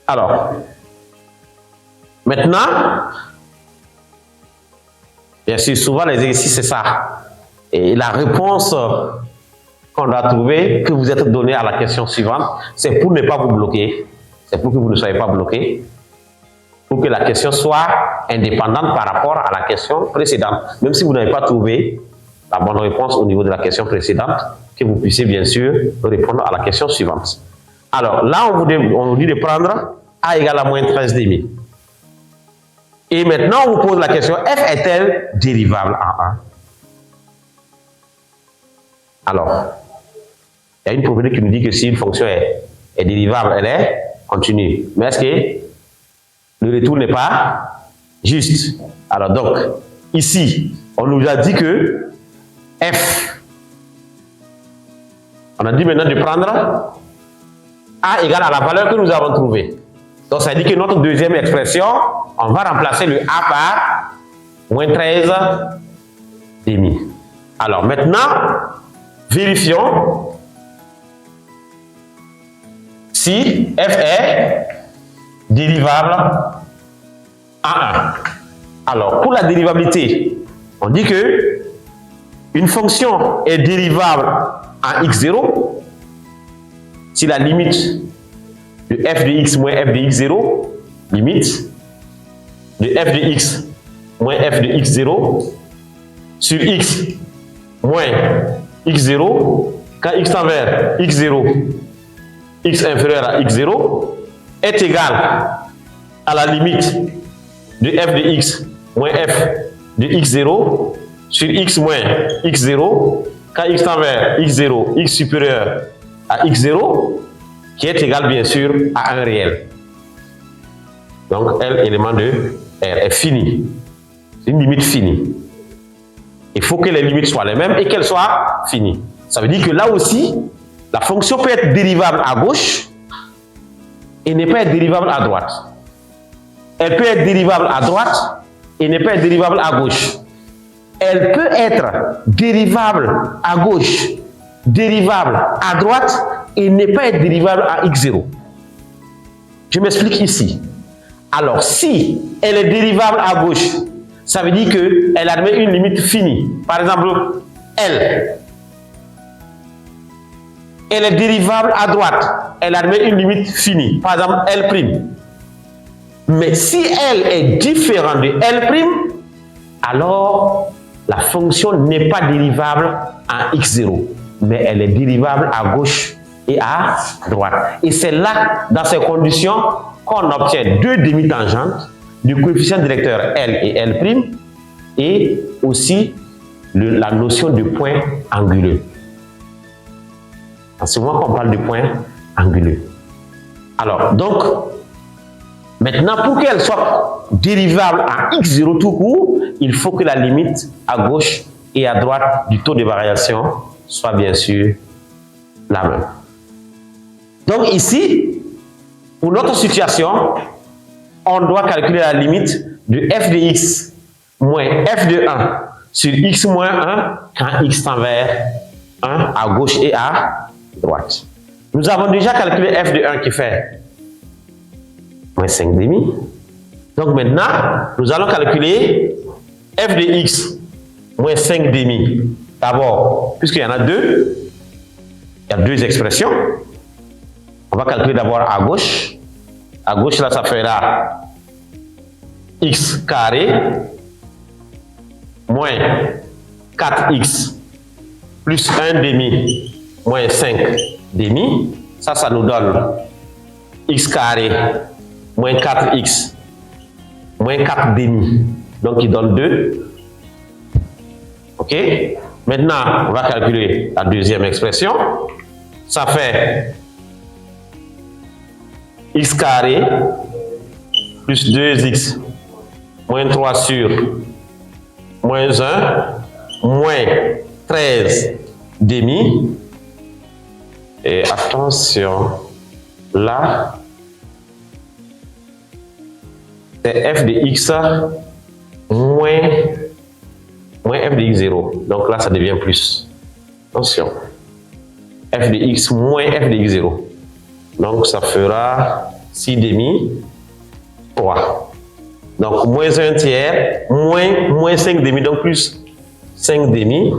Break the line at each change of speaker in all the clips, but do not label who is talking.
Alors, maintenant, bien sûr, souvent les exercices, c'est ça. Et la réponse qu'on doit trouver, que vous êtes donné à la question suivante, c'est pour ne pas vous bloquer. C'est pour que vous ne soyez pas bloqué. Pour que la question soit indépendante par rapport à la question précédente. Même si vous n'avez pas trouvé la bonne réponse au niveau de la question précédente, que vous puissiez bien sûr répondre à la question suivante. Alors là, on vous dit de prendre A égale à moins 13 demi. Et maintenant, on vous pose la question, f est-elle dérivable en 1? Alors, il y a une propriété qui nous dit que si une fonction est dérivable, elle est continue. Mais est-ce que le retour n'est pas juste? Alors donc, ici, on nous a dit que f, on a dit maintenant de prendre A égale à la valeur que nous avons trouvée. Donc ça dit que notre deuxième expression, on va remplacer le A par moins 13 demi. Alors maintenant, vérifions si f est dérivable en 1. Alors pour la dérivabilité, on dit que une fonction est dérivable en x0 si la limite de f de x moins f de x0, limite de f de x moins f de x0 sur x moins x0 quand x tend vers x0, x inférieur à x0 est égal à la limite de f de x moins f de x0 sur x moins x0 quand x tend vers x0, x supérieur à x0 qui est égal bien sûr à un réel. Donc L élément de R est fini. C'est une limite finie. Il faut que les limites soient les mêmes et qu'elles soient finies. Ça veut dire que là aussi, la fonction peut être dérivable à gauche et ne pas être dérivable à droite. Elle peut être dérivable à droite et ne pas être dérivable à gauche. Elle peut être dérivable à gauche, dérivable à droite et ne pas être dérivable à x0. Je m'explique ici. Alors, si elle est dérivable à gauche, ça veut dire qu'elle admet une limite finie. Par exemple, L. Elle est dérivable à droite. Elle admet une limite finie. Par exemple, L'. Mais si L est différente de L', alors la fonction n'est pas dérivable en x0, mais elle est dérivable à gauche et à droite. Et c'est là, dans ces conditions, qu'on obtient deux demi-tangentes du coefficient directeur L et L', et aussi la notion de point anguleux. C'est moi qu'on parle de point anguleux. Alors, donc, maintenant, pour qu'elle soit dérivable à x0 tout court, il faut que la limite à gauche et à droite du taux de variation soit bien sûr la même. Donc ici, pour notre situation, on doit calculer la limite de f de x moins f de 1 sur x moins 1 quand x tend vers 1 à gauche et à droite. Nous avons déjà calculé f de 1 qui fait moins 5 demi. Donc maintenant, nous allons calculer f de x moins 5 demi. D'abord, puisqu'il y en a deux, il y a deux expressions. On va calculer d'abord à gauche. À gauche, là, ça fera x carré moins 4x plus 1 demi moins 5 demi. Ça nous donne x carré moins 4x moins 4 demi. Donc, il donne 2. OK? Maintenant, on va calculer la deuxième expression. Ça fait x carré plus 2x moins 3 sur moins 1 moins 13 demi. Et attention, là, c'est f de x moins f de x0. Donc là, ça devient plus. Attention. F de x moins f de x0. Donc ça fera 6 demi, 3. Donc, moins 1 tiers, moins 5 demi, donc plus 5 demi.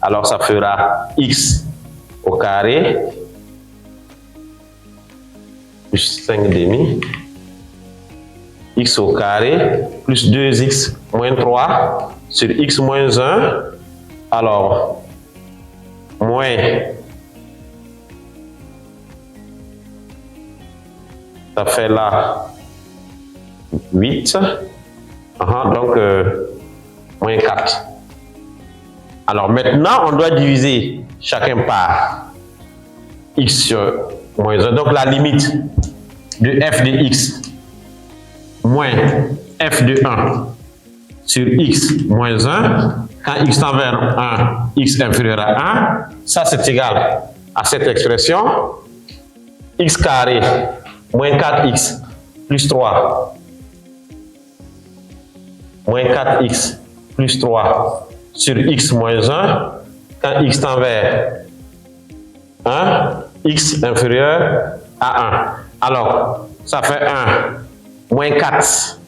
Alors, ça fera x au carré plus 5 demi, x au carré plus 2x moins 3 sur x moins 1. Alors, moins, ça fait là 8, donc moins 4. Alors maintenant, on doit diviser chacun par x sur moins 1. Donc la limite de f de x moins f de 1 sur x moins 1, quand x tend vers 1, x inférieur à 1, ça c'est égal à cette expression x carré moins 4x plus 3 moins 4x plus 3 sur x moins 1, quand x tend vers 1, x inférieur à 1. Alors, ça fait 1 moins 4, ça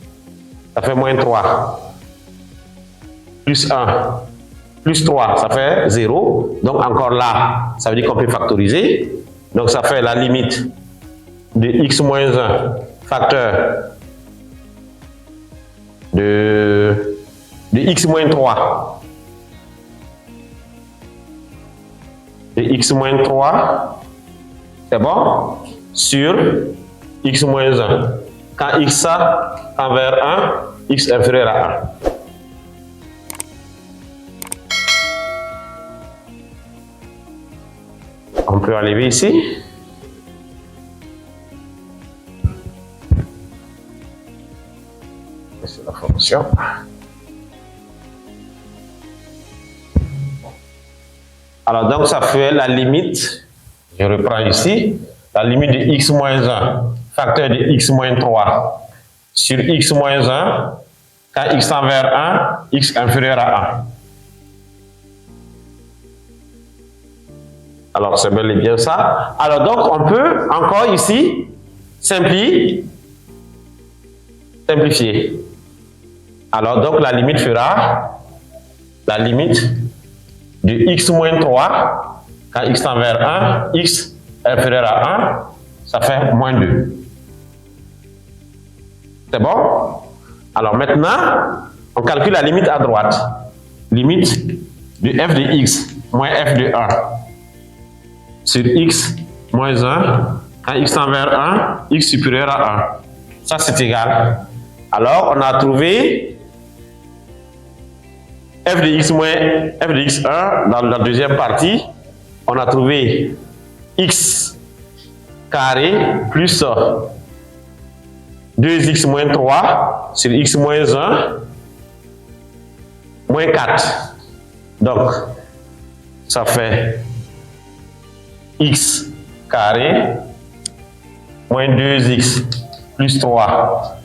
fait moins 3, plus 1, plus 3, ça fait 0. Donc encore là, ça veut dire qu'on peut factoriser. Donc ça fait la limite de x moins 1 facteur de x moins 3. De x moins 3, c'est bon, sur x moins 1. Quand x tend vers 1, x inférieur à 1. On peut enlever ici. C'est la fonction. Alors donc ça fait la limite, je reprends ici, la limite de x moins 1, facteur de x moins 3 sur x moins 1, quand x tend vers 1, x inférieur à 1. Alors c'est bel et bien ça. Alors donc on peut encore ici simplifier. Alors donc la limite fera la limite de x moins 3, quand x tend vers 1, x inférieur à 1, ça fait moins 2. C'est bon? Alors maintenant, on calcule la limite à droite. Limite de f de x moins f de 1 sur x moins 1, quand x tend vers 1, x supérieur à 1. Ça c'est égal. Alors on a trouvé f de x moins f de x1 dans la deuxième partie. On a trouvé x carré plus 2x moins 3 sur x moins 1 moins 4. Donc ça fait x carré moins 2x plus 3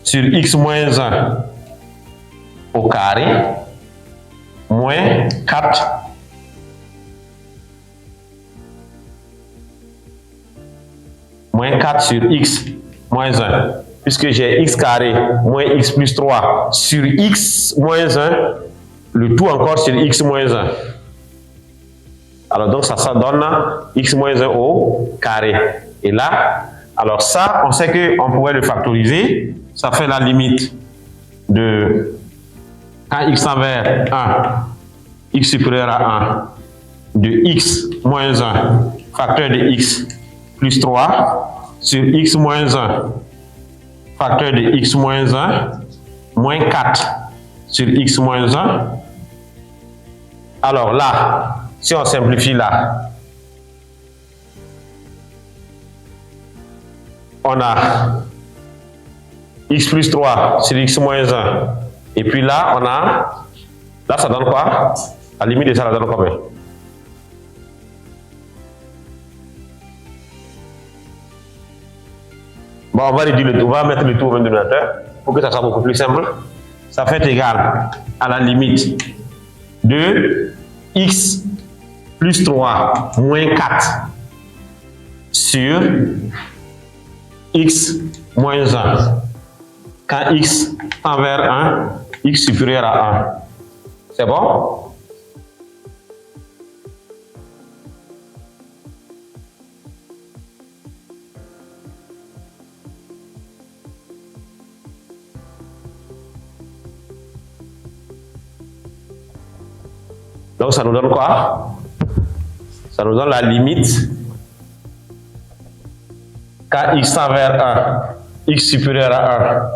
sur x moins 1 au carré moins 4 sur x moins 1, puisque j'ai x carré moins x plus 3 sur x moins 1, le tout encore sur x moins 1. Alors donc ça donne x moins 1 au carré. Et là, alors ça, on sait qu'on pourrait le factoriser. Ça fait la limite de, quand x tend vers 1, x supérieur à 1, de x moins 1, facteur de x plus 3, sur x moins 1, facteur de x moins 1, moins 4 sur x moins 1. Alors là, si on simplifie là, on a x plus 3 sur x moins 1. Et puis là, on a, là ça donne quoi? La limite de ça, ça donne combien? Bon, on va mettre le tout au même dénominateur pour que ça soit beaucoup plus simple. Ça fait égal à la limite de x plus 3 moins 4 sur x moins 1. Quand x tend vers 1, x supérieur à 1. C'est bon? Donc ça nous donne quoi? Ça nous donne la limite quand x tend vers 1, x supérieur à 1,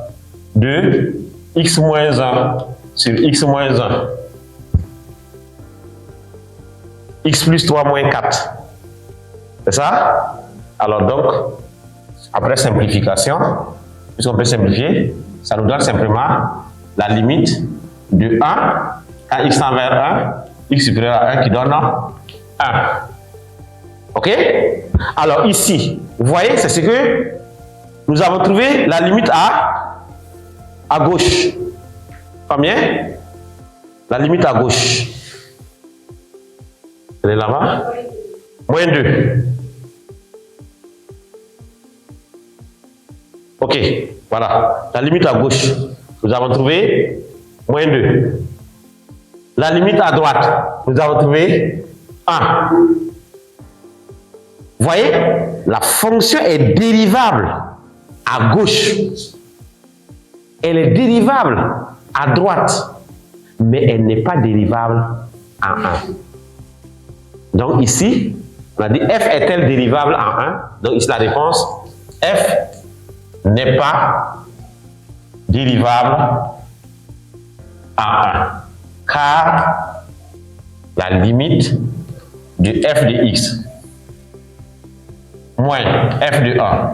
de x moins 1 sur x moins 1, x plus 3 moins 4. C'est ça? Alors donc, après simplification, puisqu'on peut simplifier, ça nous donne simplement la limite de 1 quand x tend vers 1, x supérieur à 1 qui donne 1. Ok? Alors ici, vous voyez, c'est ce que nous avons trouvé la limite à gauche. Combien? La limite à gauche. Elle est là-bas? Moins 2. Ok, voilà. La limite à gauche, nous avons trouvé moins 2. La limite à droite, nous avons trouvé 1. Vous voyez, la fonction est dérivable à gauche. Elle est dérivable à droite, mais elle n'est pas dérivable en 1. Donc ici, on a dit f est-elle dérivable en 1? Donc ici la réponse, f n'est pas dérivable en 1. Car la limite de f de x moins f de 1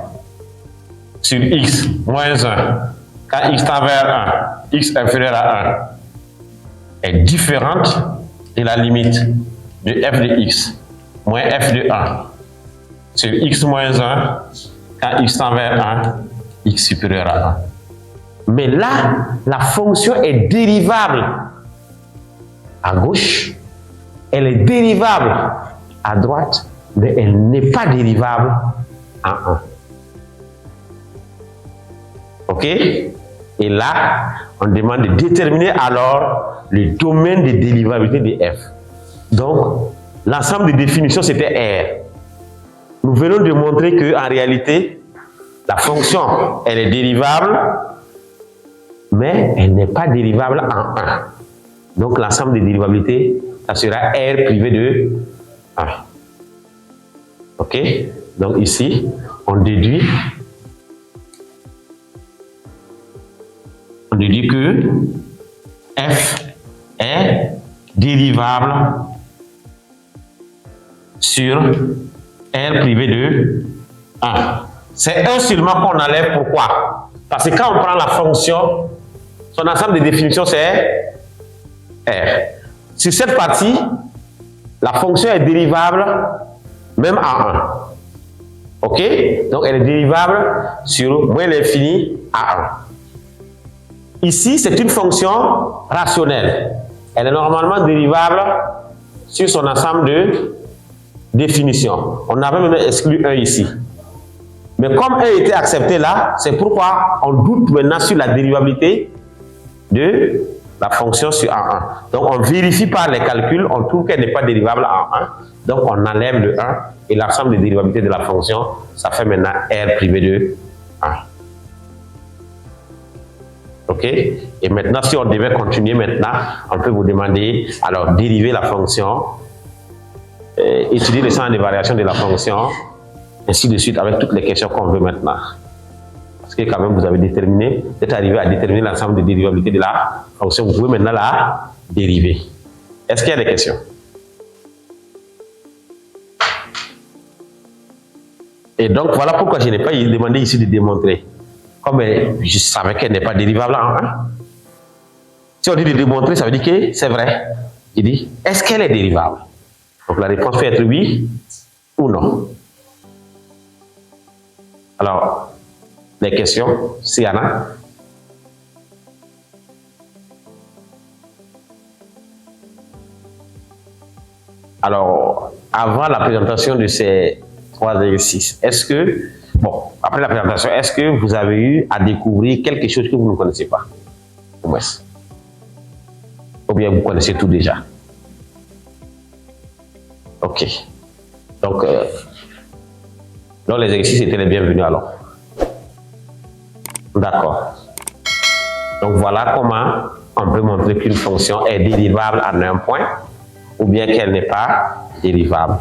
sur x moins 1, quand x tend vers 1, x inférieur à 1, est différente de la limite de f de x moins f de 1 sur x moins 1, quand x tend vers 1, x supérieur à 1. Mais là, la fonction est dérivable à gauche, elle est dérivable à droite, mais elle n'est pas dérivable en 1. Ok? Et là, on demande de déterminer alors le domaine de dérivabilité de f. Donc, l'ensemble de définitions, c'était R. Nous venons de montrer qu'en réalité, la fonction, elle est dérivable, mais elle n'est pas dérivable en 1. Donc, l'ensemble des dérivabilités, ça sera R privé de 1. Ok? Donc, ici, on déduit que f est dérivable sur R privé de 1. C'est 1 seulement qu'on enlève. Pourquoi? Parce que quand on prend la fonction, son ensemble de définitions, c'est R. Sur cette partie, la fonction est dérivable même en 1. Ok? Donc, elle est dérivable sur moins l'infini à 1. Ici, c'est une fonction rationnelle. Elle est normalement dérivable sur son ensemble de définitions. On avait même exclu 1 ici. Mais comme 1 était accepté là, c'est pourquoi on doute maintenant sur la dérivabilité de la fonction sur A1. Donc, on vérifie par les calculs, on trouve qu'elle n'est pas dérivable en 1. Donc, on enlève le 1 et l'ensemble des dérivabilités de la fonction, ça fait maintenant R privé de 1. Ok? Et maintenant, si on devait continuer maintenant, on peut vous demander, alors, dériver la fonction, étudier le sens de variation de la fonction, ainsi de suite, avec toutes les questions qu'on veut maintenant. Parce que quand même, vous avez déterminé, vous êtes arrivé à déterminer l'ensemble des dérivabilités de la fonction. Vous pouvez maintenant la dériver. Est-ce qu'il y a des questions? Et donc, voilà pourquoi je n'ai pas demandé ici de démontrer. Comme je savais qu'elle n'est pas dérivable en 1. Si on dit de démontrer, ça veut dire que c'est vrai. Je dis, est-ce qu'elle est dérivable? Donc la réponse peut être oui ou non. Alors, les questions, s'il y en a. Alors, avant la présentation de ces 3,6. Est-ce que, bon, après la présentation, est-ce que vous avez eu à découvrir quelque chose que vous ne connaissez pas? Ou bien vous connaissez tout déjà? Ok. Donc les exercices étaient les bienvenus alors. D'accord. Donc voilà comment on peut montrer qu'une fonction est dérivable en un point ou bien qu'elle n'est pas dérivable.